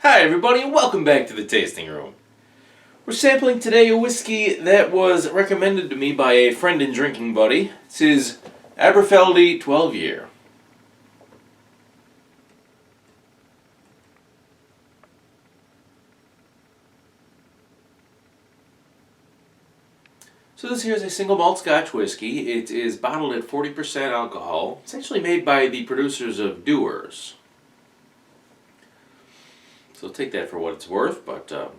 Hi everybody and welcome back to the tasting room. We're sampling today a whiskey that was recommended to me by a friend and drinking buddy. This is Aberfeldy 12 Year. So this here is a single malt scotch whiskey. It is bottled at 40% alcohol. It's actually made by the producers of Dewar's. So take that for what it's worth, but a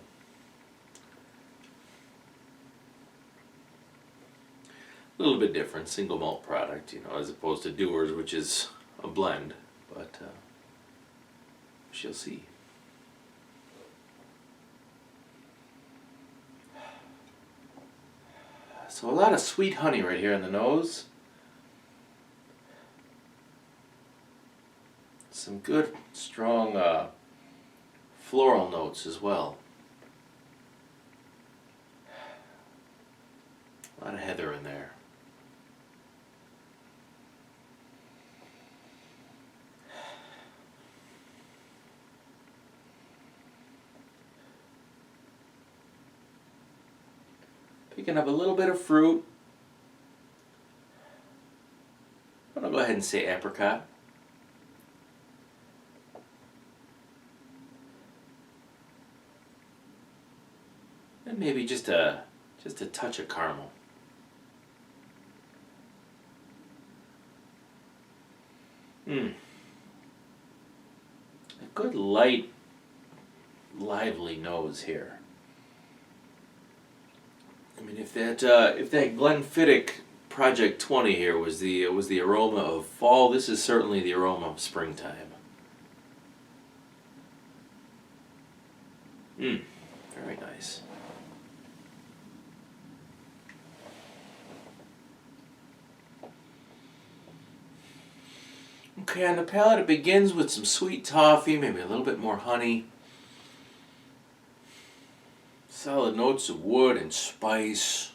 little bit different, single malt product, as opposed to Dewar's, which is a blend, but we shall see. So a lot of sweet honey right here in the nose. Some good, strong floral notes as well. A lot of heather in there. Picking up a little bit of fruit. I'm going to go ahead and say apricot. And maybe just a touch of caramel. A good light, lively nose here. I mean, if that Glenfiddich Project 20 here was the aroma of fall, this is certainly the aroma of springtime. Very nice. Okay, on the palate it begins with some sweet toffee, maybe a little bit more honey. Solid notes of wood and spice.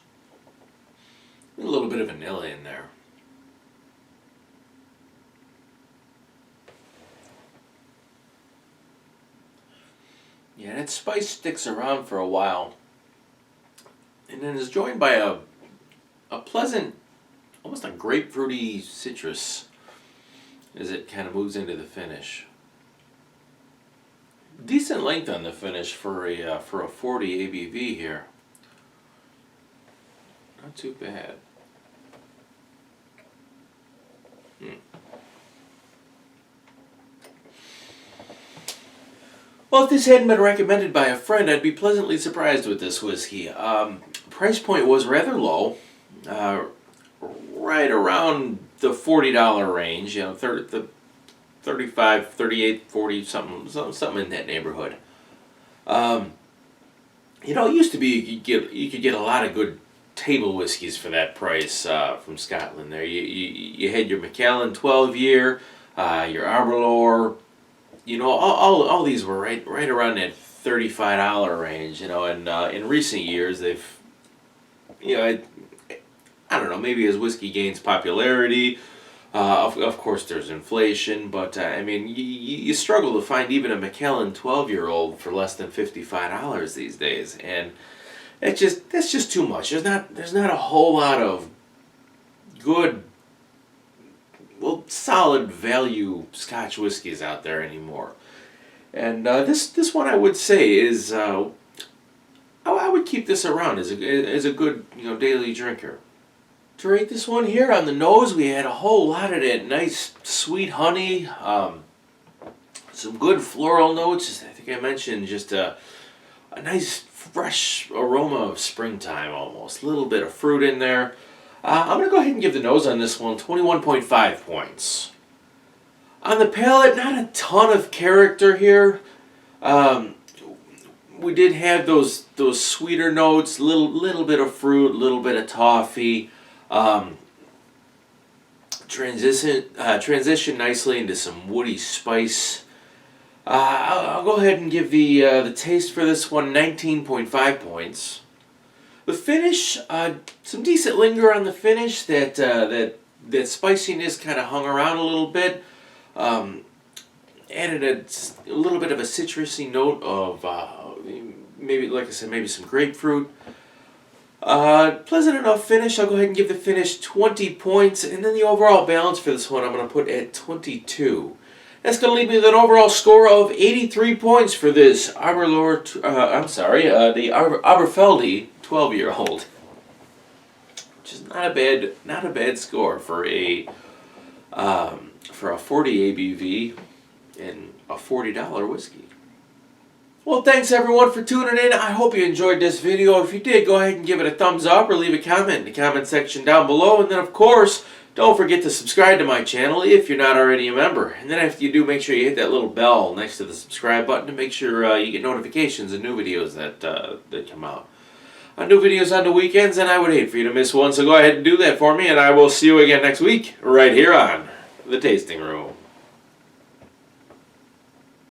A little bit of vanilla in there. Yeah, that spice sticks around for a while. And then is joined by a pleasant, almost a grapefruity citrus as it kind of moves into the finish. Decent length on the finish for a 40 ABV here. Not too bad. Well, if this hadn't been recommended by a friend, I'd be pleasantly surprised with this whiskey. Price point was rather low, right around the $40 range. The 35, 38, 40, something in that neighborhood. It used to be you could get a lot of good table whiskeys for that price from Scotland. There, you had your Macallan 12 Year, your Aberfeldy. All these were right around that $35 range. And in recent years they've, I don't know, maybe as whiskey gains popularity. Of course, there's inflation, but I mean, you struggle to find even a Macallan 12-year-old for less than $55 these days, and that's just too much. There's not a whole lot of good, solid value Scotch whiskeys out there anymore. And this one I would say is I would keep this around as a good daily drinker. To rate this one here, on the nose we had a whole lot of that nice sweet honey, some good floral notes. I think I mentioned just a nice fresh aroma of springtime almost. A little bit of fruit in there. I'm going to go ahead and give the nose on this one 21.5 points. On the palate, not a ton of character here. We did have those sweeter notes, little bit of fruit, little bit of toffee. Transition nicely into some woody spice. I'll go ahead and give the taste for this one 19.5 points. The finish, some decent linger on the finish. That spiciness kind of hung around a little bit. added a little bit of a citrusy note of maybe, like I said, maybe some grapefruit. Pleasant enough finish. I'll go ahead and give the finish 20 points, and then the overall balance for this one I'm going to put at 22. That's going to leave me with an overall score of 83 points for this the Aberfeldy 12-year-old, which is not a bad score for a 40 ABV and a $40 whiskey. Well, thanks everyone for tuning in. I hope you enjoyed this video. If you did, go ahead and give it a thumbs up or leave a comment in the comment section down below. And then, of course, don't forget to subscribe to my channel if you're not already a member. And then after you do, make sure you hit that little bell next to the subscribe button to make sure you get notifications of new videos that come out. New videos on the weekends, and I would hate for you to miss one. So go ahead and do that for me, and I will see you again next week right here on The Tasting Room.